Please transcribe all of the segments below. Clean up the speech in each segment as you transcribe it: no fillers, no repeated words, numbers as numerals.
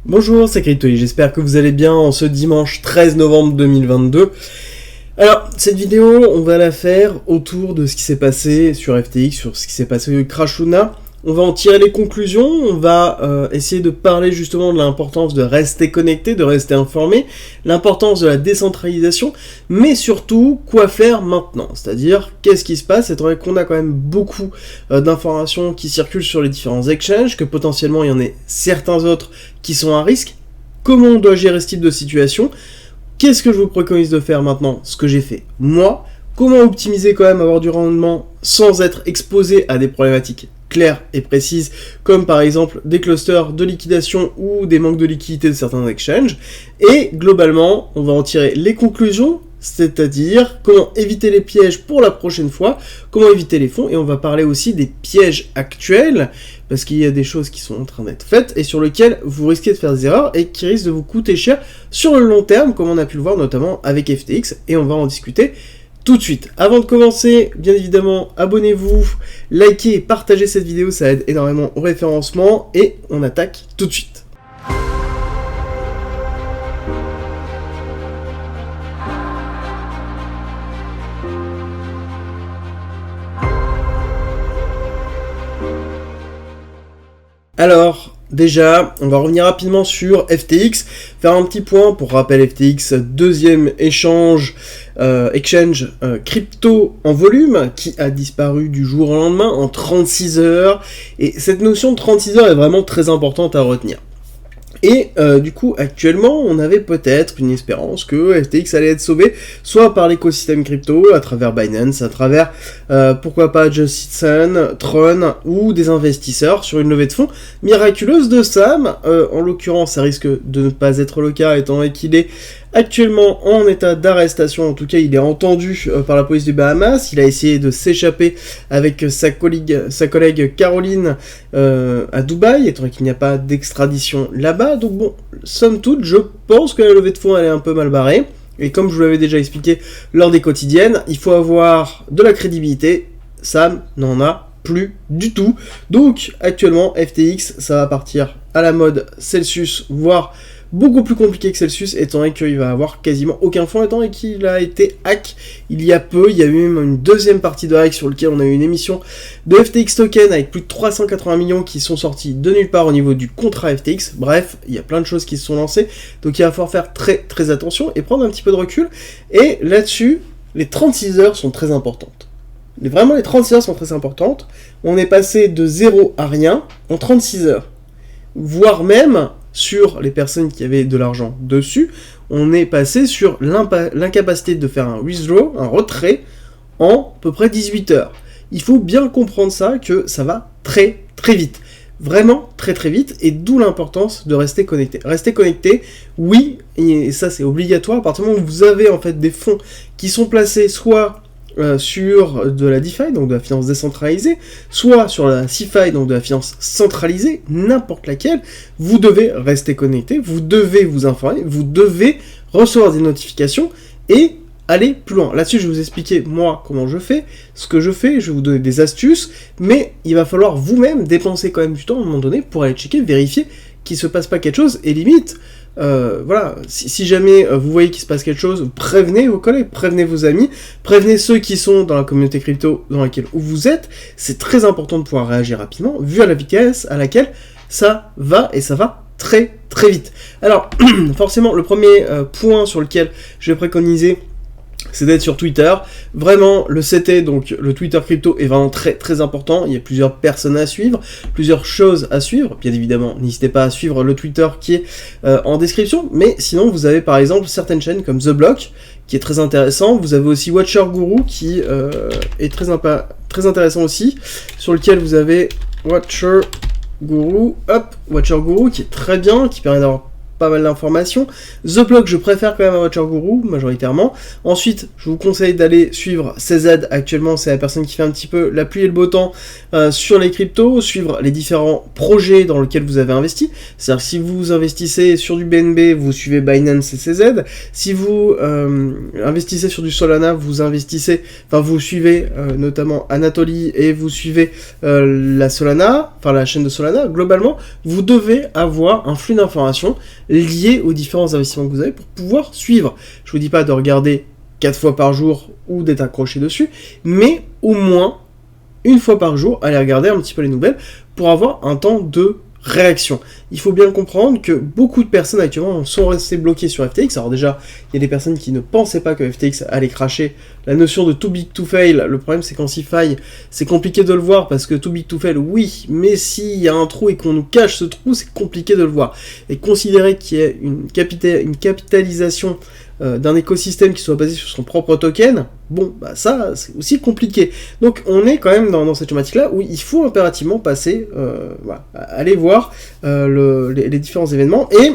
Bonjour, c'est Cryptoï, j'espère que vous allez bien en ce dimanche 13 novembre 2022. Alors, cette vidéo, on va la faire autour de ce qui s'est passé sur FTX, sur ce qui s'est passé avec Crash Luna. On va en tirer les conclusions, on va essayer de parler justement de l'importance de rester connecté, de rester informé, l'importance de la décentralisation, mais surtout, quoi faire maintenant. C'est-à-dire, qu'est-ce qui se passe, étant donné qu'on a quand même beaucoup d'informations qui circulent sur les différents exchanges, que potentiellement il y en ait certains autres qui sont à risque. Comment on doit gérer ce type de situation? Qu'est-ce que je vous préconise de faire maintenant? Ce que j'ai fait moi. Comment optimiser quand même, avoir du rendement sans être exposé à des problématiques claires et précises, comme par exemple des clusters de liquidation ou des manques de liquidité de certains exchanges. Et globalement, on va en tirer les conclusions, c'est-à-dire comment éviter les pièges pour la prochaine fois, comment éviter les fonds, et on va parler aussi des pièges actuels, parce qu'il y a des choses qui sont en train d'être faites, et sur lesquelles vous risquez de faire des erreurs, et qui risquent de vous coûter cher sur le long terme, comme on a pu le voir notamment avec FTX, et on va en discuter tout de suite. Avant de commencer, bien évidemment, abonnez-vous, likez et partagez cette vidéo, ça aide énormément au référencement, et on attaque tout de suite. Alors, déjà, on va revenir rapidement sur FTX, faire un petit point pour rappel FTX, deuxième exchange crypto en volume, qui a disparu du jour au lendemain en 36 heures, et cette notion de 36 heures est vraiment très importante à retenir. Et du coup, actuellement, on avait peut-être une espérance que FTX allait être sauvé, soit par l'écosystème crypto, à travers Binance, à travers, pourquoi pas, Justin, Tron, ou des investisseurs sur une levée de fonds miraculeuse de Sam. En l'occurrence, ça risque de ne pas être le cas, étant donné qu'il est actuellement en état d'arrestation. En tout cas, il est entendu par la police du Bahamas. Il a essayé de s'échapper avec sa collègue Caroline à Dubaï, étant donné qu'il n'y a pas d'extradition là-bas. Donc bon, somme toute, je pense que la levée de fonds elle est un peu mal barrée. Et comme je vous l'avais déjà expliqué lors des quotidiennes, il faut avoir de la crédibilité. Sam n'en a plus du tout. Donc actuellement, FTX, ça va partir à la mode Celsius, voire beaucoup plus compliqué que Celsius, étant donné qu'il va avoir quasiment aucun fonds, étant donné qu'il a été hack il y a peu. Il y a eu même une deuxième partie de hack sur laquelle on a eu une émission de FTX Token avec plus de 380 millions qui sont sortis de nulle part au niveau du contrat FTX. Bref, il y a plein de choses qui se sont lancées, donc il va falloir faire très très attention et prendre un petit peu de recul. Et là-dessus, les 36 heures sont très importantes. Vraiment, les 36 heures sont très importantes. On est passé de 0 à rien en 36 heures. Voire même, sur les personnes qui avaient de l'argent dessus, on est passé sur l'incapacité de faire un withdraw, un retrait, en à peu près 18 heures. Il faut bien comprendre ça, que ça va très très vite. Vraiment très très vite, et d'où l'importance de rester connecté. Rester connecté, oui, et ça c'est obligatoire, à partir du moment où vous avez en fait des fonds qui sont placés soit sur de la DeFi, donc de la finance décentralisée, soit sur la CeFi, donc de la finance centralisée, n'importe laquelle, vous devez rester connecté, vous devez vous informer, vous devez recevoir des notifications et aller plus loin. Là-dessus, je vais vous expliquer, moi, comment je fais, ce que je fais, je vais vous donner des astuces, mais il va falloir vous-même dépenser quand même du temps à un moment donné pour aller checker, vérifier qu'il se passe pas quelque chose, et limite, voilà, si jamais vous voyez qu'il se passe quelque chose, prévenez vos collègues, prévenez vos amis, prévenez ceux qui sont dans la communauté crypto dans laquelle vous êtes. C'est très important de pouvoir réagir rapidement, vu à la vitesse à laquelle ça va, et ça va très très vite. Alors, forcément, le premier point sur lequel je vais préconiser, c'est d'être sur Twitter. Vraiment, le CT, donc le Twitter crypto, est vraiment très très important. Il y a plusieurs personnes à suivre, plusieurs choses à suivre. Bien évidemment, n'hésitez pas à suivre le Twitter qui est en description. Mais sinon, vous avez par exemple certaines chaînes comme The Block, qui est très intéressant. Vous avez aussi Watcher Guru, qui est très intéressant aussi, sur lequel vous avez Watcher Guru, qui est très bien, qui permet d'avoir pas mal d'informations. The Block, je préfère quand même à Watcher Guru, majoritairement. Ensuite, je vous conseille d'aller suivre CZ. Actuellement, c'est la personne qui fait un petit peu la pluie et le beau temps sur les cryptos, suivre les différents projets dans lesquels vous avez investi. C'est-à-dire que si vous investissez sur du BNB, vous suivez Binance et CZ. Si vous investissez sur du Solana, vous suivez notamment Anatoly et vous suivez la Solana, enfin la chaîne de Solana. Globalement, vous devez avoir un flux d'informations lié aux différents investissements que vous avez pour pouvoir suivre. Je vous dis pas de regarder 4 fois par jour ou d'être accroché dessus, mais au moins une fois par jour, allez regarder un petit peu les nouvelles pour avoir un temps de réaction. Il faut bien comprendre que beaucoup de personnes actuellement sont restées bloquées sur FTX. Alors déjà, il y a des personnes qui ne pensaient pas que FTX allait cracher. La notion de too big to fail, le problème c'est qu'en s'y faille, c'est compliqué de le voir parce que too big to fail, oui, mais s'il y a un trou et qu'on nous cache ce trou, c'est compliqué de le voir. Et considérer qu'il y ait une capitalisation d'un écosystème qui soit basé sur son propre token, bon, bah ça, c'est aussi compliqué. Donc on est quand même dans cette thématique-là où il faut impérativement passer, aller voir les différents événements, et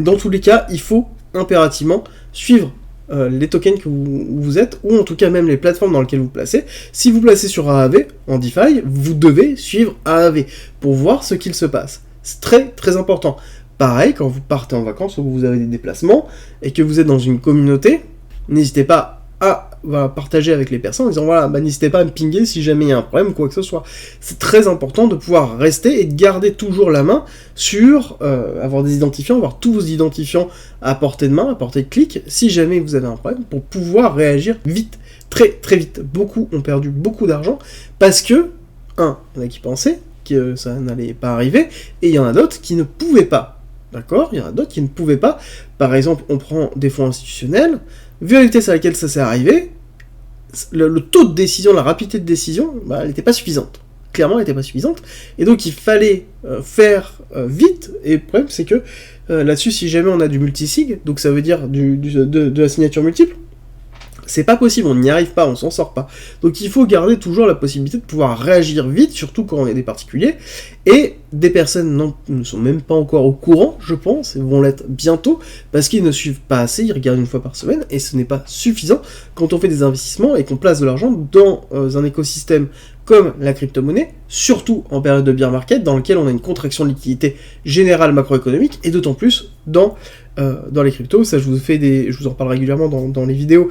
dans tous les cas, il faut impérativement suivre les tokens que vous êtes, ou en tout cas même les plateformes dans lesquelles vous placez. Si vous placez sur Aave, en DeFi, vous devez suivre Aave pour voir ce qu'il se passe. C'est très très important. Pareil, quand vous partez en vacances ou que vous avez des déplacements et que vous êtes dans une communauté, n'hésitez pas à partager avec les personnes en disant voilà, n'hésitez pas à me pinguer si jamais il y a un problème ou quoi que ce soit. C'est très important de pouvoir rester et de garder toujours la main sur avoir des identifiants, avoir tous vos identifiants à portée de main, à portée de clic, si jamais vous avez un problème, pour pouvoir réagir vite, très très vite. Beaucoup ont perdu beaucoup d'argent parce que, il y en a qui pensaient que ça n'allait pas arriver, et il y en a d'autres qui ne pouvaient pas. D'accord ? Il y en a d'autres qui ne pouvaient pas. Par exemple, on prend des fonds institutionnels, vu la vitesse à laquelle ça s'est arrivé, le taux de décision, la rapidité de décision, elle n'était pas suffisante. Clairement, elle n'était pas suffisante. Et donc, il fallait faire vite. Et le problème, c'est que là-dessus, si jamais on a du multisig, donc ça veut dire de la signature multiple, c'est pas possible, on n'y arrive pas, on s'en sort pas. Donc il faut garder toujours la possibilité de pouvoir réagir vite, surtout quand on est des particuliers, et des personnes ne sont même pas encore au courant, je pense, et vont l'être bientôt, parce qu'ils ne suivent pas assez, ils regardent une fois par semaine, et ce n'est pas suffisant quand on fait des investissements et qu'on place de l'argent dans un écosystème comme la crypto-monnaie, surtout en période de bear market, dans lequel on a une contraction de liquidité générale macroéconomique, et d'autant plus dans les cryptos. Ça, je vous en parle régulièrement dans les vidéos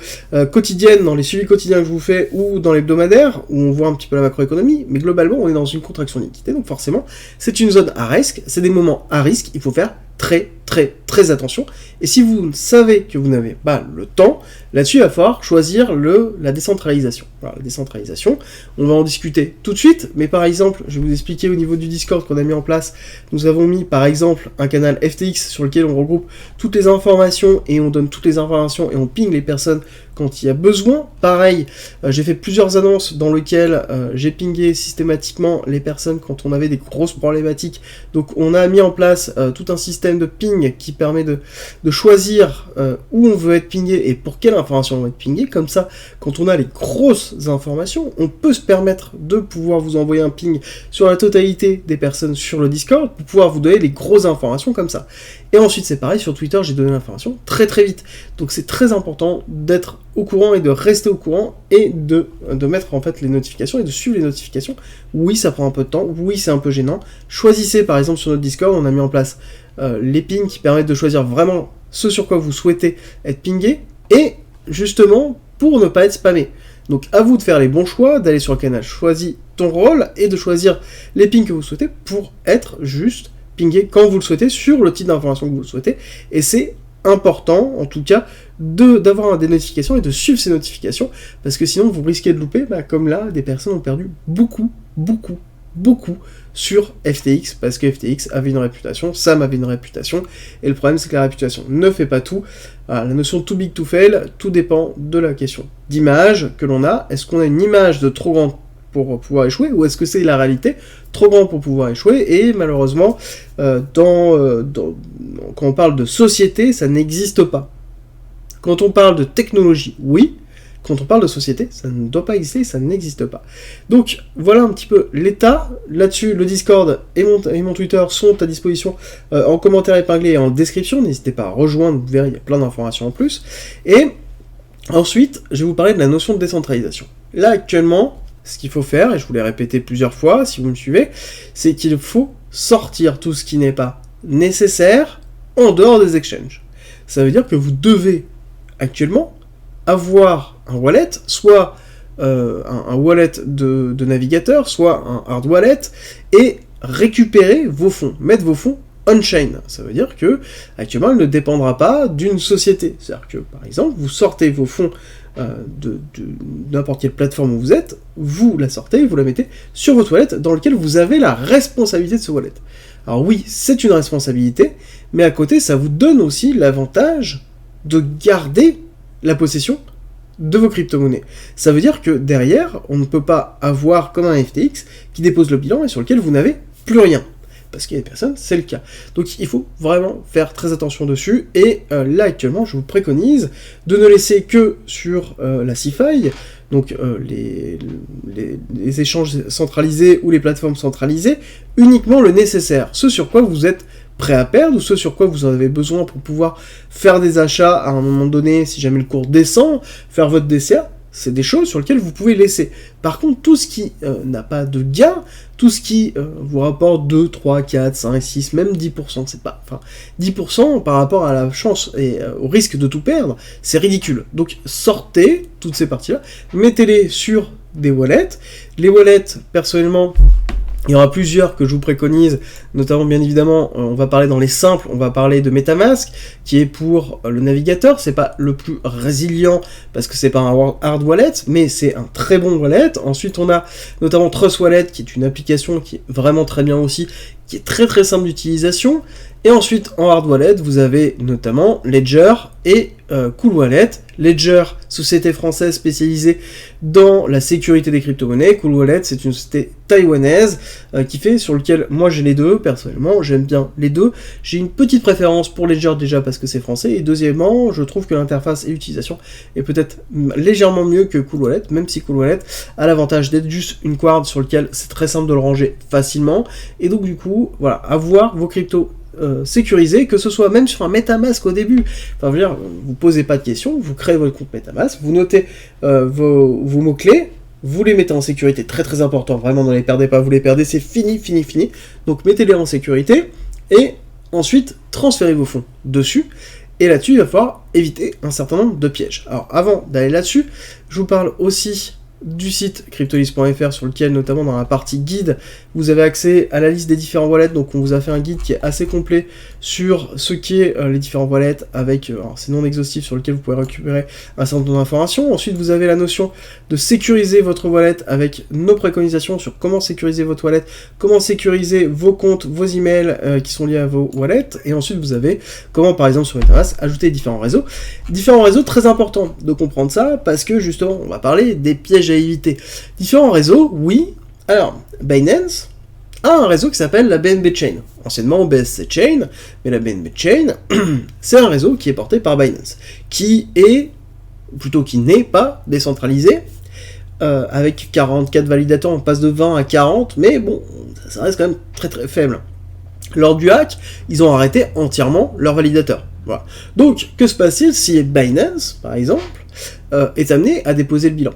quotidiennes, dans les suivis quotidiens que je vous fais, ou dans l'hebdomadaire, où on voit un petit peu la macroéconomie, mais globalement, on est dans une contraction de liquidité, donc forcément, c'est une zone à risque, c'est des moments à risque, il faut faire très très très attention, et si vous savez que vous n'avez pas le temps, là-dessus il va falloir choisir la décentralisation. Voilà, la décentralisation, on va en discuter tout de suite, mais par exemple, je vais vous expliquer au niveau du Discord qu'on a mis en place, nous avons mis par exemple un canal FTX sur lequel on regroupe toutes les informations, et on donne toutes les informations, et on ping les personnes quand il y a besoin. Pareil, j'ai fait plusieurs annonces dans lesquelles j'ai pingé systématiquement les personnes quand on avait des grosses problématiques, donc on a mis en place tout un système de ping qui permet de choisir où on veut être pingé et pour quelle information on va être pingé. Comme ça, quand on a les grosses informations, on peut se permettre de pouvoir vous envoyer un ping sur la totalité des personnes sur le Discord pour pouvoir vous donner les grosses informations comme ça. Et ensuite c'est pareil, sur Twitter j'ai donné l'information très très vite. Donc c'est très important d'être au courant et de rester au courant et de mettre en fait les notifications et de suivre les notifications. Oui, ça prend un peu de temps, oui c'est un peu gênant. Choisissez par exemple sur notre Discord, on a mis en place les pings qui permettent de choisir vraiment ce sur quoi vous souhaitez être pingé, et justement pour ne pas être spammé. Donc à vous de faire les bons choix, d'aller sur le canal Choisis ton rôle et de choisir les pings que vous souhaitez pour être juste pingé quand vous le souhaitez sur le type d'information que vous le souhaitez, et c'est important en tout cas d'avoir des notifications et de suivre ces notifications, parce que sinon vous risquez de louper, comme là des personnes ont perdu beaucoup sur FTX, parce que FTX avait une réputation, Sam avait une réputation, et le problème c'est que la réputation ne fait pas tout. Voilà, la notion too big to fail, tout dépend de la question d'image que l'on a. Est-ce qu'on a une image de trop grande pour pouvoir échouer, ou est-ce que c'est la réalité trop grand pour pouvoir échouer? Et malheureusement, quand on parle de société, ça n'existe pas. Quand on parle de technologie, oui. Quand on parle de société, ça ne doit pas exister, ça n'existe pas. Donc, voilà un petit peu l'état. Là-dessus, le Discord et mon Twitter sont à disposition en commentaire épinglé et en description. N'hésitez pas à rejoindre, vous verrez, il y a plein d'informations en plus. Et ensuite, je vais vous parler de la notion de décentralisation. Là, actuellement, ce qu'il faut faire, et je vous l'ai répété plusieurs fois, si vous me suivez, c'est qu'il faut sortir tout ce qui n'est pas nécessaire en dehors des exchanges. Ça veut dire que vous devez actuellement avoir un wallet, soit un wallet de navigateur, soit un hard wallet, et récupérer vos fonds, mettre vos fonds on-chain. Ça veut dire que actuellement, elle ne dépendra pas d'une société. C'est-à-dire que, par exemple, vous sortez vos fonds de n'importe quelle plateforme où vous êtes, vous la sortez, vous la mettez sur votre wallet, dans lequel vous avez la responsabilité de ce wallet. Alors oui, c'est une responsabilité, mais à côté, ça vous donne aussi l'avantage de garder la possession de vos crypto-monnaies. Ça veut dire que derrière, on ne peut pas avoir comme un FTX qui dépose le bilan et sur lequel vous n'avez plus rien. Parce qu'il y a des personnes, c'est le cas. Donc il faut vraiment faire très attention dessus, et là actuellement, je vous préconise de ne laisser que sur la CeFi, donc les échanges centralisés ou les plateformes centralisées, uniquement le nécessaire, ce sur quoi vous êtes prêt à perdre, ou ce sur quoi vous en avez besoin pour pouvoir faire des achats à un moment donné, si jamais le cours descend, faire votre DCA, c'est des choses sur lesquelles vous pouvez laisser. Par contre, tout ce qui n'a pas de gain, tout ce qui vous rapporte 2, 3, 4, 5, 6, même 10%, c'est pas... Enfin, 10% par rapport à la chance et au risque de tout perdre, c'est ridicule. Donc sortez toutes ces parties-là, mettez-les sur des wallets. Les wallets, personnellement... Il y aura plusieurs que je vous préconise, notamment bien évidemment, on va parler dans les simples, on va parler de MetaMask, qui est pour le navigateur, c'est pas le plus résilient, parce que c'est pas un hard wallet, mais c'est un très bon wallet. Ensuite on a notamment Trust Wallet, qui est une application qui est vraiment très bien aussi, qui est très très simple d'utilisation. Et ensuite, en hard wallet, vous avez notamment Ledger et Cool Wallet. Ledger, société française spécialisée dans la sécurité des crypto-monnaies. Cool Wallet, c'est une société taïwanaise sur lequel moi j'ai les deux. Personnellement, j'aime bien les deux. J'ai une petite préférence pour Ledger déjà parce que c'est français. Et deuxièmement, je trouve que l'interface et l'utilisation est peut-être légèrement mieux que Cool Wallet, même si Cool Wallet a l'avantage d'être juste une quarte sur lequel c'est très simple de le ranger facilement. Et donc du coup, voilà, avoir vos cryptos sécurisé, que ce soit même sur un MetaMask au début. Enfin, je veux dire, vous posez pas de questions, vous créez votre compte MetaMask, vous notez vos mots-clés, vous les mettez en sécurité, très très important, vraiment ne les perdez pas, vous les perdez, c'est fini. Donc mettez-les en sécurité, et ensuite transférez vos fonds dessus, et là-dessus il va falloir éviter un certain nombre de pièges. Alors avant d'aller là-dessus, je vous parle aussi du site cryptolis.fr, sur lequel notamment dans la partie guide vous avez accès à la liste des différents wallets. Donc on vous a fait un guide qui est assez complet sur ce qu'est les différents wallets, avec alors c'est non exhaustif, sur lequel vous pouvez récupérer un certain nombre d'informations. Ensuite vous avez la notion de sécuriser votre wallet avec nos préconisations sur comment sécuriser votre wallet, comment sécuriser vos comptes, vos emails qui sont liés à vos wallets, et ensuite vous avez comment par exemple sur MetaMask ajouter différents réseaux très important de comprendre ça, parce que justement on va parler des pièges à éviter. Différents réseaux, oui. Alors, Binance a un réseau qui s'appelle la BNB Chain, anciennement BSC Chain, mais la BNB Chain, c'est un réseau qui est porté par Binance, qui n'est pas décentralisé, avec 44 validateurs, on passe de 20 à 40, mais bon, ça reste quand même très très faible. Lors du hack, ils ont arrêté entièrement leurs validateurs. Voilà. Donc, que se passe-t-il si Binance, par exemple, est amené à déposer le bilan ?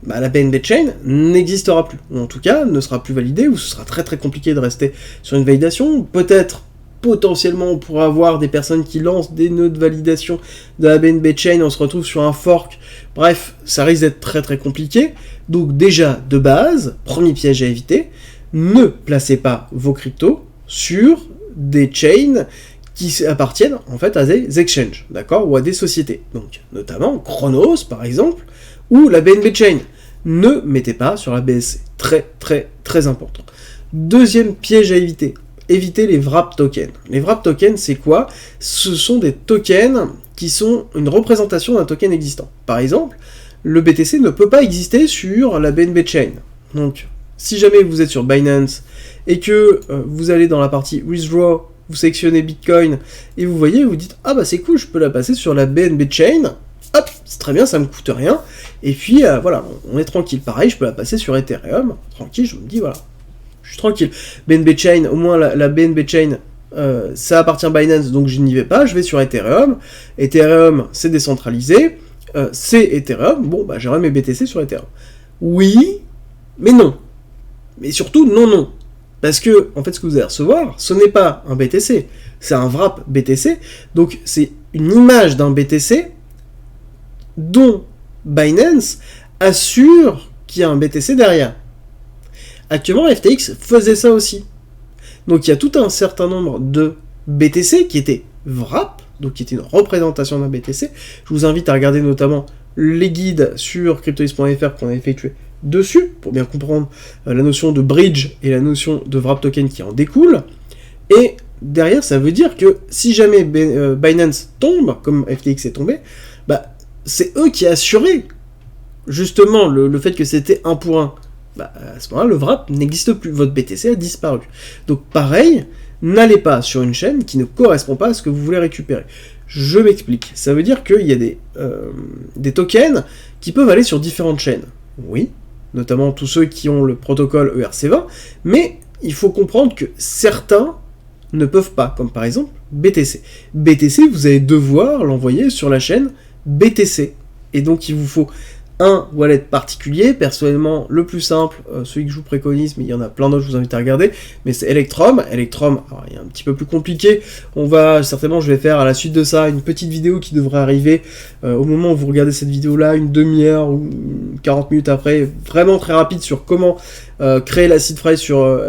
La BNB Chain n'existera plus, ou en tout cas ne sera plus validée, ou ce sera très très compliqué de rester sur une validation. Peut-être, potentiellement, on pourra avoir des personnes qui lancent des nœuds de validation de la BNB Chain, on se retrouve sur un fork, bref, ça risque d'être très très compliqué. Donc déjà, de base, premier piège à éviter, ne placez pas vos cryptos sur des chains qui appartiennent en fait à des exchanges, d'accord, ou à des sociétés, donc notamment Chronos par exemple, ou la BNB Chain. Ne mettez pas sur la BSC, très très très important. Deuxième piège à éviter, évitez les wrap tokens. Les wrap tokens, c'est quoi ? Ce sont des tokens qui sont une représentation d'un token existant. Par exemple, le BTC ne peut pas exister sur la BNB Chain. Donc, si jamais vous êtes sur Binance et que vous allez dans la partie Withdraw, vous sélectionnez Bitcoin et vous voyez, vous dites « Ah bah c'est cool, je peux la passer sur la BNB Chain ». Hop, c'est très bien, ça me coûte rien. Et puis, voilà, on est tranquille. Pareil, je peux la passer sur Ethereum. Tranquille, je me dis, voilà, je suis tranquille. BNB Chain, au moins la BNB Chain, ça appartient à Binance, donc je n'y vais pas. Je vais sur Ethereum. Ethereum, c'est décentralisé. C'est Ethereum. Bon, j'aurai mes BTC sur Ethereum. Oui, mais non. Mais surtout, non. Parce que, en fait, ce que vous allez recevoir, ce n'est pas un BTC, c'est un wrap BTC, donc c'est une image d'un BTC dont Binance assure qu'il y a un BTC derrière. Actuellement, FTX faisait ça aussi. Donc il y a tout un certain nombre de BTC qui étaient wrap, donc qui étaient une représentation d'un BTC. Je vous invite à regarder notamment les guides sur cryptoist.fr qu'on a effectué dessus, pour bien comprendre la notion de bridge et la notion de wrap token qui en découle. Et derrière, ça veut dire que si jamais Binance tombe, comme FTX est tombé, bah, c'est eux qui assuraient justement le fait que c'était 1 pour 1. Bah, à ce moment-là, le wrap n'existe plus, votre BTC a disparu. Donc pareil, n'allez pas sur une chaîne qui ne correspond pas à ce que vous voulez récupérer. Je m'explique. Ça veut dire qu'il y a des tokens qui peuvent aller sur différentes chaînes. Oui, notamment tous ceux qui ont le protocole ERC20, mais il faut comprendre que certains ne peuvent pas, comme par exemple BTC. BTC, vous allez devoir l'envoyer sur la chaîne BTC. Et donc il vous faut un wallet particulier, personnellement le plus simple, celui que je vous préconise, mais il y en a plein d'autres, je vous invite à regarder, mais c'est Electrum. Electrum, alors, il est un petit peu plus compliqué, je vais faire à la suite de ça une petite vidéo qui devrait arriver au moment où vous regardez cette vidéo là, une demi-heure ou 40 minutes après, vraiment très rapide sur comment créer la seed phrase sur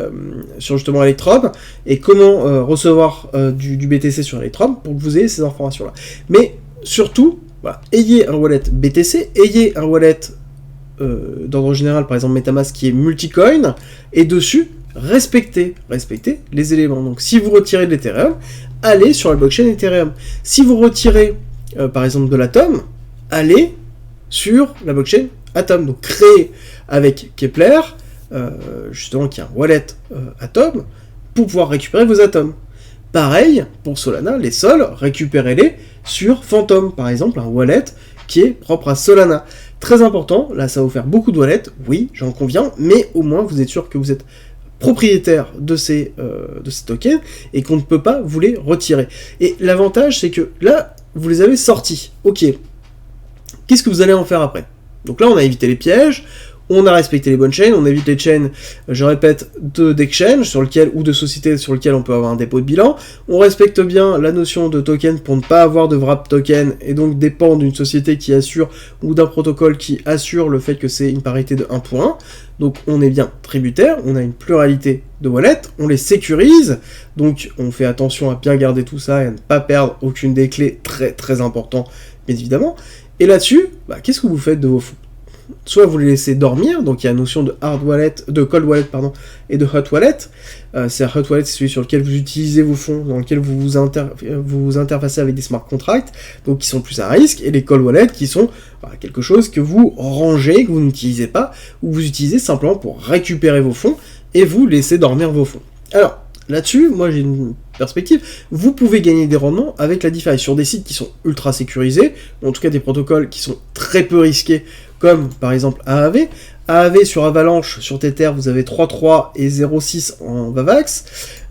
justement Electrum, et comment recevoir du BTC sur Electrum, pour que vous ayez ces informations là. Mais surtout, voilà, ayez un wallet BTC, ayez un wallet d'ordre général, par exemple MetaMask qui est multicoin, et dessus, respectez les éléments. Donc si vous retirez de l'Ethereum, allez sur la blockchain Ethereum. Si vous retirez par exemple de l'Atom, allez sur la blockchain Atom. Donc créez avec Kepler, justement qui est un wallet Atom, pour pouvoir récupérer vos atomes. Pareil, pour Solana, les sols, récupérez-les sur Phantom, par exemple, un wallet qui est propre à Solana. Très important, là ça va vous faire beaucoup de wallets, oui, j'en conviens, mais au moins vous êtes sûr que vous êtes propriétaire de ces tokens et qu'on ne peut pas vous les retirer. Et l'avantage, c'est que là, vous les avez sortis. Ok, qu'est-ce que vous allez en faire après? Donc là, on a évité les pièges, on a respecté les bonnes chaînes, on évite les chaînes, je répète, d'exchange ou de sociétés sur lesquelles on peut avoir un dépôt de bilan. On respecte bien la notion de token pour ne pas avoir de wrap token et donc dépendre d'une société qui assure ou d'un protocole qui assure le fait que c'est une parité de 1 pour 1. Donc on est bien tributaire, on a une pluralité de wallets, on les sécurise, donc on fait attention à bien garder tout ça et à ne pas perdre aucune des clés, très très important, bien évidemment. Et là-dessus, qu'est-ce que vous faites de vos fonds? Soit vous les laissez dormir, donc il y a la notion de cold wallet et de hot wallet. C'est hot wallet, c'est celui sur lequel vous utilisez vos fonds, dans lequel vous interfacez avec des smart contracts, donc qui sont plus à risque, et les cold wallets qui sont quelque chose que vous rangez, que vous n'utilisez pas, ou vous utilisez simplement pour récupérer vos fonds et vous laissez dormir vos fonds. Alors, là-dessus, moi j'ai une perspective, vous pouvez gagner des rendements avec la DeFi sur des sites qui sont ultra sécurisés, ou en tout cas des protocoles qui sont très peu risqués, comme par exemple AAV. AAV sur Avalanche, sur Tether, vous avez 3.3 et 0.6 en Vavax.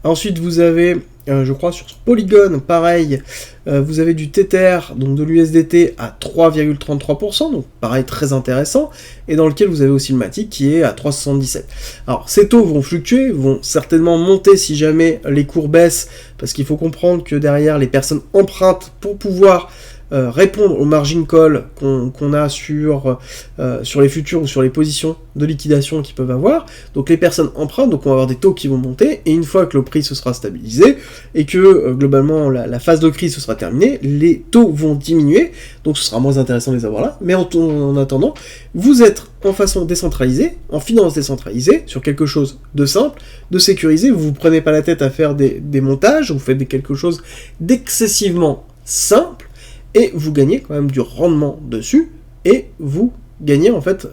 Ensuite, vous avez, je crois, sur Polygon, pareil, vous avez du Tether, donc de l'USDT à 3,33%, donc pareil, très intéressant, et dans lequel vous avez aussi le Matic qui est à 3,77. Alors, ces taux vont fluctuer, vont certainement monter si jamais les cours baissent, parce qu'il faut comprendre que derrière, les personnes empruntent pour pouvoir répondre au margin call qu'on a sur les futurs ou sur les positions de liquidation qu'ils peuvent avoir. Donc les personnes empruntent, donc on va avoir des taux qui vont monter, et une fois que le prix se sera stabilisé, et que globalement la phase de crise se sera terminée, les taux vont diminuer, donc ce sera moins intéressant de les avoir là, mais en attendant, vous êtes en façon décentralisée, en finance décentralisée, sur quelque chose de simple, de sécurisé, vous vous prenez pas la tête à faire des montages, vous faites quelque chose d'excessivement simple, et vous gagnez quand même du rendement dessus, et vous gagnez en fait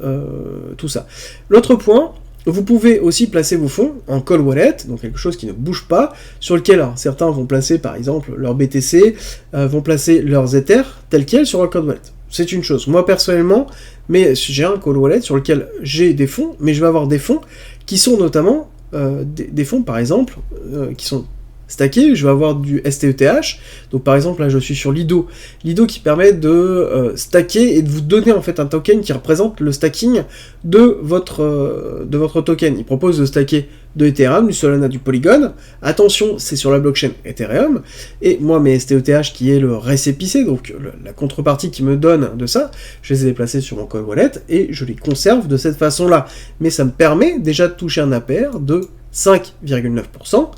tout ça. L'autre point, vous pouvez aussi placer vos fonds en cold wallet, donc quelque chose qui ne bouge pas, sur lequel certains vont placer par exemple leur BTC, vont placer leurs Ethers tels quels sur un cold wallet. C'est une chose. Moi personnellement, mais j'ai un cold wallet sur lequel j'ai des fonds, mais je vais avoir des fonds qui sont notamment des fonds par exemple qui sont stacker, je vais avoir du STETH. Donc par exemple, là je suis sur Lido. Lido qui permet de stacker et de vous donner en fait un token qui représente le stacking de votre token. Il propose de stacker de Ethereum, du Solana, du Polygon. Attention, c'est sur la blockchain Ethereum. Et moi, mes STETH, qui est le récépissé, donc la contrepartie qui me donne de ça, je les ai déplacés sur mon cold wallet et je les conserve de cette façon-là. Mais ça me permet déjà de toucher un APR de 5,9%,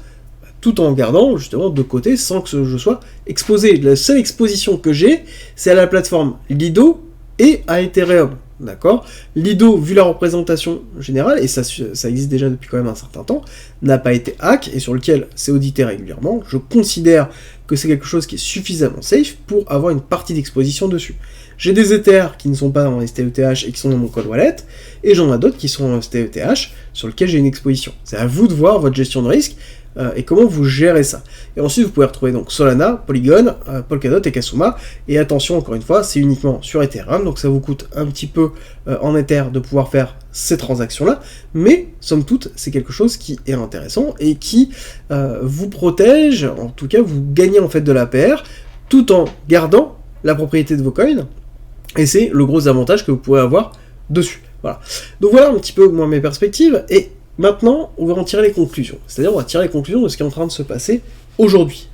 tout en gardant justement de côté sans que je sois exposé. La seule exposition que j'ai, c'est à la plateforme Lido et à Ethereum. D'accord ? Lido, vu la représentation générale, et ça existe déjà depuis quand même un certain temps, n'a pas été hack, et sur lequel c'est audité régulièrement. Je considère que c'est quelque chose qui est suffisamment safe pour avoir une partie d'exposition dessus. J'ai des Ethers qui ne sont pas dans STETH et qui sont dans mon cold wallet, et j'en ai d'autres qui sont en STETH sur lequel j'ai une exposition. C'est à vous de voir votre gestion de risque, et comment vous gérez ça. Et ensuite, vous pouvez retrouver donc Solana, Polygon, Polkadot et Kasuma. Et attention, encore une fois, c'est uniquement sur Ethereum, donc ça vous coûte un petit peu en Ether de pouvoir faire ces transactions-là. Mais, somme toute, c'est quelque chose qui est intéressant et qui vous protège, en tout cas, vous gagnez en fait de l'APR, tout en gardant la propriété de vos coins. Et c'est le gros avantage que vous pouvez avoir dessus. Voilà. Donc voilà un petit peu, moi, mes perspectives. Et maintenant, on va en tirer les conclusions. C'est-à-dire, on va tirer les conclusions de ce qui est en train de se passer aujourd'hui.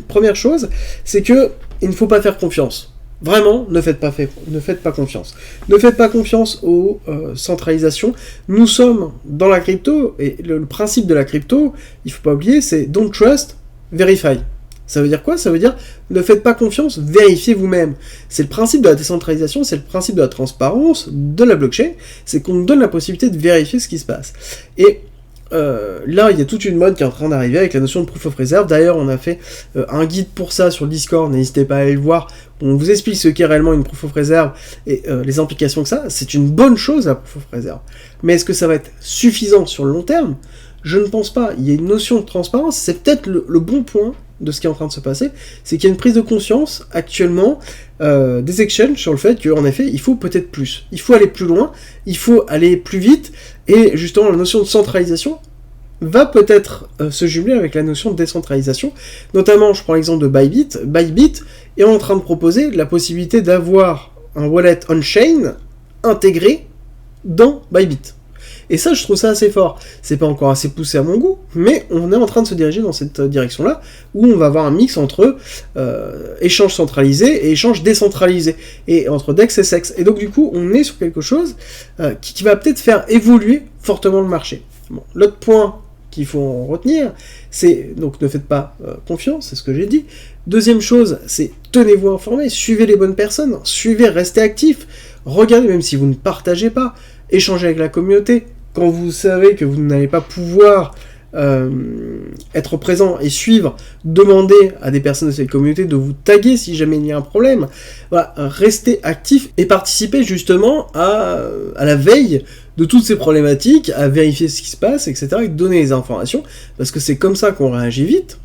Première chose, c'est que il ne faut pas faire confiance. Vraiment, ne faites pas confiance. Ne faites pas confiance aux centralisations. Nous sommes dans la crypto, et le principe de la crypto, il ne faut pas oublier, c'est don't trust, verify. Ça veut dire quoi ? Ça veut dire ne faites pas confiance, vérifiez vous-même. C'est le principe de la décentralisation, c'est le principe de la transparence de la blockchain, c'est qu'on nous donne la possibilité de vérifier ce qui se passe. Et là, il y a toute une mode qui est en train d'arriver avec la notion de proof of reserve. D'ailleurs, on a fait un guide pour ça sur le Discord, n'hésitez pas à aller le voir. On vous explique ce qu'est réellement une proof of reserve et les implications que ça. C'est une bonne chose, la proof of reserve. Mais est-ce que ça va être suffisant sur le long terme ? Je ne pense pas. Il y a une notion de transparence, c'est peut-être le bon point de ce qui est en train de se passer, c'est qu'il y a une prise de conscience actuellement des exchanges sur le fait qu'en effet, il faut peut-être plus. Il faut aller plus loin, il faut aller plus vite, et justement la notion de centralisation va peut-être se jumeler avec la notion de décentralisation. Notamment, je prends l'exemple de Bybit. Bybit est en train de proposer la possibilité d'avoir un wallet on-chain intégré dans Bybit. Et ça, je trouve ça assez fort. C'est pas encore assez poussé à mon goût, mais on est en train de se diriger dans cette direction-là, où on va avoir un mix entre échange centralisé et échange décentralisé, et entre DEX et SEX. Et donc du coup, on est sur quelque chose qui va peut-être faire évoluer fortement le marché. Bon, l'autre point qu'il faut en retenir, c'est, donc ne faites pas confiance, c'est ce que j'ai dit. Deuxième chose, c'est tenez-vous informés, suivez les bonnes personnes, restez actifs, regardez, même si vous ne partagez pas, échangez avec la communauté. Quand vous savez que vous n'allez pas pouvoir être présent et suivre, demandez à des personnes de cette communauté de vous taguer si jamais il y a un problème. Voilà, restez actifs et participez justement à la veille de toutes ces problématiques, à vérifier ce qui se passe, etc., et donner les informations, parce que c'est comme ça qu'on réagit vite,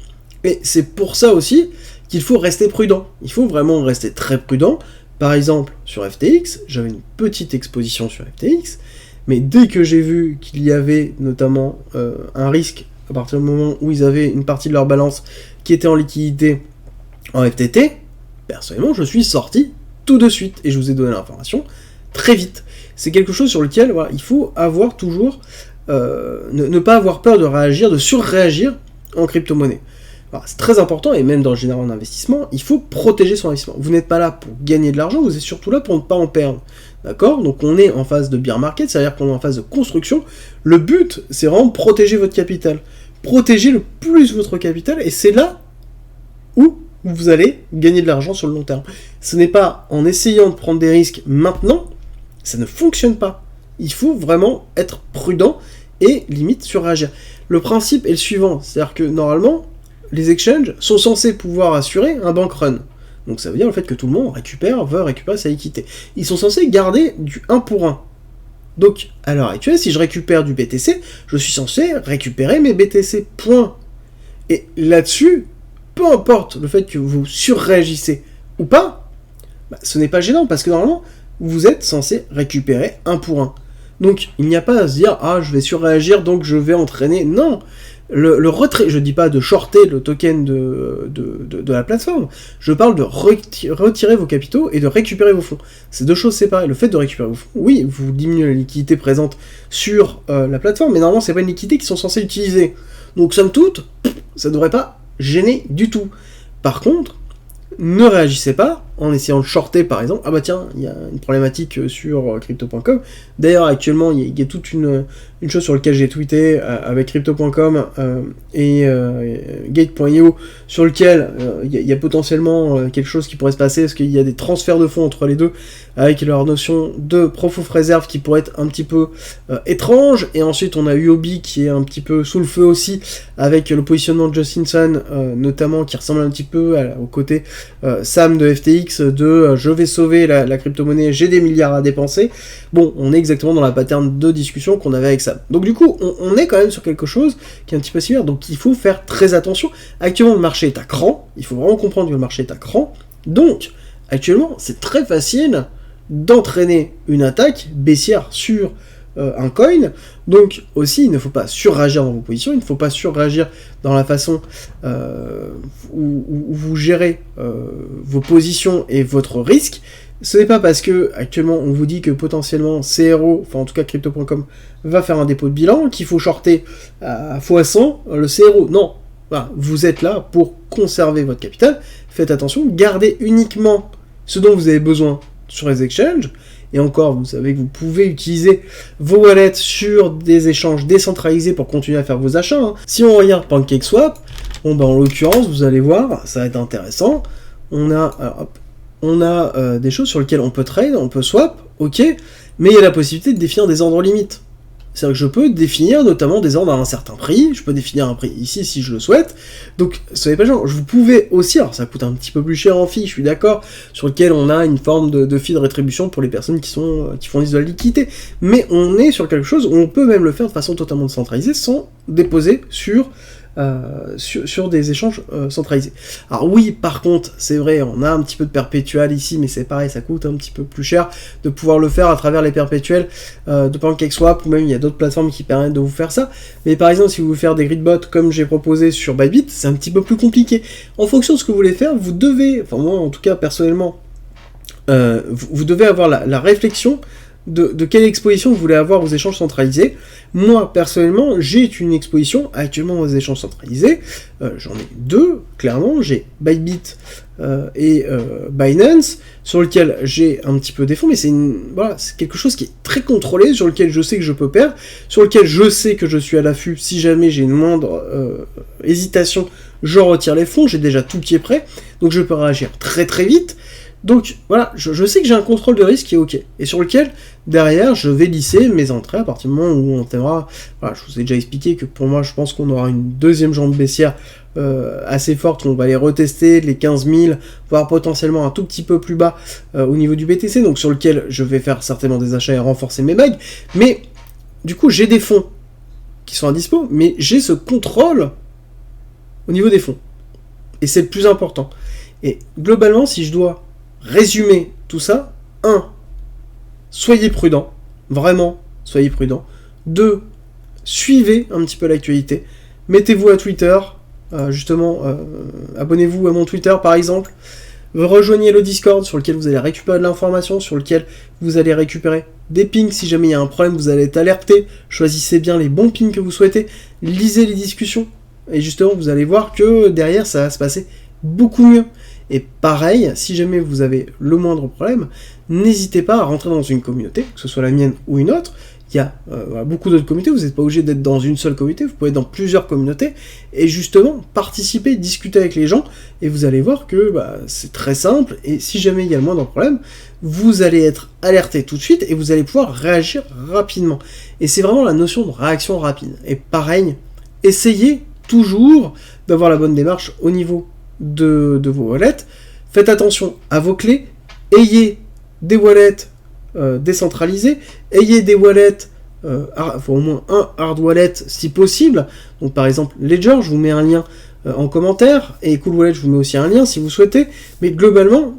et c'est pour ça aussi qu'il faut rester prudent. Il faut vraiment rester très prudent. Par exemple, sur FTX, j'avais une petite exposition sur FTX, mais dès que j'ai vu qu'il y avait notamment un risque, à partir du moment où ils avaient une partie de leur balance qui était en liquidité en FTT, personnellement, je suis sorti tout de suite, et je vous ai donné l'information très vite. C'est quelque chose sur lequel voilà, il faut avoir toujours, ne pas avoir peur de réagir, de surréagir en crypto-monnaie. Alors, c'est très important, et même dans le général d'investissement, il faut protéger son investissement. Vous n'êtes pas là pour gagner de l'argent, vous êtes surtout là pour ne pas en perdre. D'accord ? Donc on est en phase de bear market, c'est-à-dire qu'on est en phase de construction. Le but, c'est vraiment de protéger votre capital. Protéger le plus votre capital, et c'est là où vous allez gagner de l'argent sur le long terme. Ce n'est pas en essayant de prendre des risques maintenant, ça ne fonctionne pas. Il faut vraiment être prudent et limite surréagir. Le principe est le suivant, c'est-à-dire que normalement, les exchanges sont censés pouvoir assurer un bank run. Donc ça veut dire le fait que tout le monde veut récupérer sa liquidité. Ils sont censés garder du 1 pour 1. Donc, à l'heure actuelle, si je récupère du BTC, je suis censé récupérer mes BTC, point. Et là-dessus, peu importe le fait que vous surréagissez ou pas, ce n'est pas gênant, parce que normalement, vous êtes censé récupérer 1 pour 1. Donc, il n'y a pas à se dire « Ah, je vais surréagir, donc je vais entraîner ». Non, Le retrait, je dis pas de shorter le token de la plateforme, je parle de retirer vos capitaux et de récupérer vos fonds. C'est deux choses séparées. Le fait de récupérer vos fonds, oui, vous diminuez la liquidité présente sur la plateforme, mais normalement c'est pas une liquidité qu'ils sont censés utiliser. Donc somme toute, ça devrait pas gêner du tout. Par contre, ne réagissez pas en essayant de shorter par exemple. Ah bah tiens, il y a une problématique sur crypto.com. D'ailleurs actuellement il y a toute une chose sur laquelle j'ai tweeté avec crypto.com et gate.io, sur lequel il y a potentiellement quelque chose qui pourrait se passer, parce qu'il y a des transferts de fonds entre les deux avec leur notion de proof of reserve qui pourrait être un petit peu étrange. Et ensuite on a UOB qui est un petit peu sous le feu aussi, avec le positionnement de Justin Sun notamment, qui ressemble un petit peu au côté Sam de FTX, de je vais sauver la crypto-monnaie, j'ai des milliards à dépenser. Bon, on est exactement dans la pattern de discussion qu'on avait avec Sam. Donc du coup, on est quand même sur quelque chose qui est un petit peu similaire, donc il faut faire très attention. Actuellement, le marché est à cran, il faut vraiment comprendre que le marché est à cran, donc actuellement, c'est très facile d'entraîner une attaque baissière sur un coin. Donc aussi, il ne faut pas surréagir dans vos positions, il ne faut pas surréagir dans la façon où vous gérez vos positions et votre risque. Ce n'est pas parce que actuellement on vous dit que potentiellement CRO, enfin en tout cas crypto.com, va faire un dépôt de bilan qu'il faut shorter à x100 le CRO. Non, voilà, vous êtes là pour conserver votre capital, faites attention, gardez uniquement ce dont vous avez besoin sur les exchanges. Et encore, vous savez que vous pouvez utiliser vos wallets sur des échanges décentralisés pour continuer à faire vos achats. Hein. Si on regarde PancakeSwap, bon ben en l'occurrence, vous allez voir, ça va être intéressant. On a des choses sur lesquelles on peut trade, on peut swap, ok, mais il y a la possibilité de définir des ordres limites. C'est-à-dire que je peux définir notamment des ordres à un certain prix, je peux définir un prix ici si je le souhaite, donc soyez pas genre, vous pouvez aussi, alors ça coûte un petit peu plus cher en fee, je suis d'accord, sur lequel on a une forme de fee de rétribution pour les personnes qui fournissent de la liquidité, mais on est sur quelque chose où on peut même le faire de façon totalement décentralisée sans déposer sur des échanges centralisés. Alors oui, par contre, c'est vrai, on a un petit peu de perpétuel ici, mais c'est pareil, ça coûte un petit peu plus cher de pouvoir le faire à travers les perpétuels de PancakeSwap, ou même il y a d'autres plateformes qui permettent de vous faire ça. Mais par exemple, si vous voulez faire des gridbots comme j'ai proposé sur Bybit, c'est un petit peu plus compliqué. En fonction de ce que vous voulez faire, vous devez, enfin moi en tout cas personnellement, vous devez avoir la réflexion de quelle exposition vous voulez avoir aux échanges centralisés. Moi, personnellement, j'ai une exposition actuellement aux échanges centralisés. J'en ai deux, clairement. J'ai Bybit et Binance, sur lequel j'ai un petit peu des fonds, mais c'est quelque chose qui est très contrôlé, sur lequel je sais que je peux perdre, sur lequel je sais que je suis à l'affût. Si jamais j'ai une moindre hésitation, je retire les fonds, j'ai déjà tout qui est prêt, donc je peux réagir très très vite. Donc voilà, je sais que j'ai un contrôle de risque qui est ok, et sur lequel, derrière, je vais lisser mes entrées à partir du moment où on t'aimera. Voilà, je vous ai déjà expliqué que pour moi, je pense qu'on aura une deuxième jambe baissière assez forte, on va aller retester les 15 000, voire potentiellement un tout petit peu plus bas au niveau du BTC, donc sur lequel je vais faire certainement des achats et renforcer mes bagues, mais du coup, j'ai des fonds qui sont à dispo, mais j'ai ce contrôle au niveau des fonds, et c'est le plus important. Et globalement, si je dois résumer tout ça, 1. Soyez prudent, vraiment, soyez prudent. 2. Suivez un petit peu l'actualité. Mettez-vous à Twitter, abonnez-vous à mon Twitter par exemple. Rejoignez le Discord sur lequel vous allez récupérer de l'information, sur lequel vous allez récupérer des pings. Si jamais il y a un problème, vous allez être alerté. Choisissez bien les bons pings que vous souhaitez. Lisez les discussions. Et justement, vous allez voir que derrière, ça va se passer beaucoup mieux. Et pareil, si jamais vous avez le moindre problème, n'hésitez pas à rentrer dans une communauté, que ce soit la mienne ou une autre. Il y a beaucoup d'autres communautés, vous n'êtes pas obligé d'être dans une seule communauté, vous pouvez être dans plusieurs communautés, et justement, participer, discuter avec les gens, et vous allez voir que c'est très simple, et si jamais il y a le moindre problème, vous allez être alerté tout de suite, et vous allez pouvoir réagir rapidement. Et c'est vraiment la notion de réaction rapide. Et pareil, essayez toujours d'avoir la bonne démarche au niveau de vos wallets. Faites attention à vos clés, ayez des wallets décentralisés, ayez des wallets, au moins un hard wallet si possible, donc par exemple Ledger, je vous mets un lien en commentaire, et Cool Wallet, je vous mets aussi un lien si vous souhaitez, mais globalement,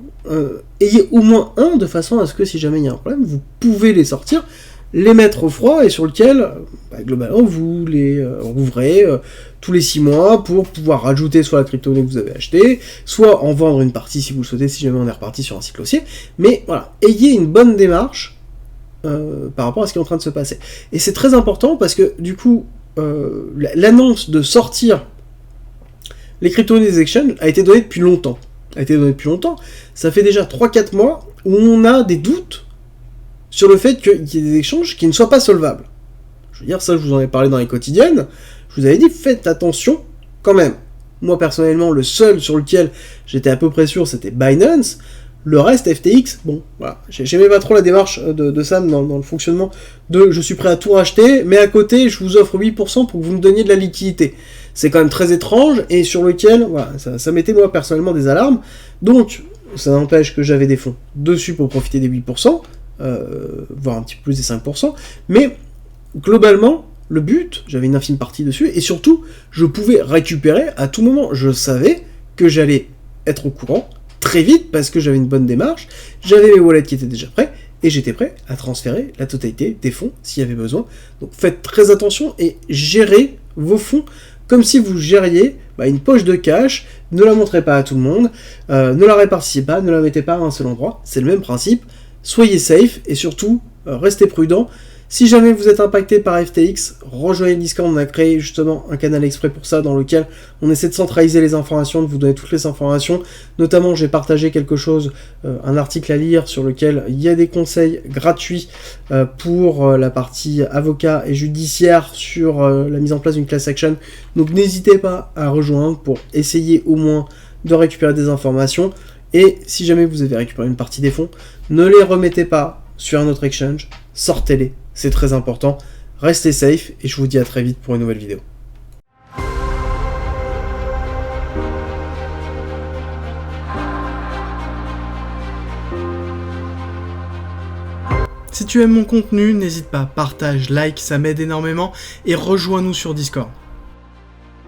ayez au moins un de façon à ce que si jamais il y a un problème, vous pouvez les sortir. les mettre au froid et sur lequel, globalement, vous les rouvrez tous les 6 mois pour pouvoir rajouter soit la crypto-monnaie que vous avez achetée, soit en vendre une partie si vous le souhaitez, si jamais on est reparti sur un cycle haussier. Mais voilà, ayez une bonne démarche par rapport à ce qui est en train de se passer. Et c'est très important parce que du coup, l'annonce de sortir les crypto-monnaies des exchanges a été donnée depuis longtemps. Ça fait déjà 3-4 mois où on a des doutes sur le fait qu'il y ait des échanges qui ne soient pas solvables. Je veux dire, ça je vous en ai parlé dans les quotidiennes, je vous avais dit faites attention quand même. Moi personnellement, le seul sur lequel j'étais à peu près sûr c'était Binance, le reste FTX, bon, voilà, j'aimais pas trop la démarche de Sam dans le fonctionnement de je suis prêt à tout racheter, mais à côté je vous offre 8% pour que vous me donniez de la liquidité. C'est quand même très étrange et sur lequel, voilà, ça mettait moi personnellement des alarmes, donc ça n'empêche que j'avais des fonds dessus pour profiter des 8%, voire un petit peu plus des 5%, mais globalement, le but, j'avais une infime partie dessus, et surtout, je pouvais récupérer à tout moment. Je savais que j'allais être au courant très vite, parce que j'avais une bonne démarche, j'avais mes wallets qui étaient déjà prêts, et j'étais prêt à transférer la totalité des fonds s'il y avait besoin. Donc faites très attention et gérez vos fonds comme si vous gériez une poche de cash, ne la montrez pas à tout le monde, ne la répartissez pas, ne la mettez pas à un seul endroit, c'est le même principe. Soyez safe et surtout, restez prudent. Si jamais vous êtes impacté par FTX, rejoignez le Discord, on a créé justement un canal exprès pour ça, dans lequel on essaie de centraliser les informations, de vous donner toutes les informations. Notamment, j'ai partagé quelque chose, un article à lire sur lequel il y a des conseils gratuits pour la partie avocat et judiciaire sur la mise en place d'une class action. Donc n'hésitez pas à rejoindre pour essayer au moins de récupérer des informations. Et si jamais vous avez récupéré une partie des fonds, ne les remettez pas sur un autre exchange, sortez-les, c'est très important. Restez safe et je vous dis à très vite pour une nouvelle vidéo. Si tu aimes mon contenu, n'hésite pas, partage, like, ça m'aide énormément et rejoins-nous sur Discord.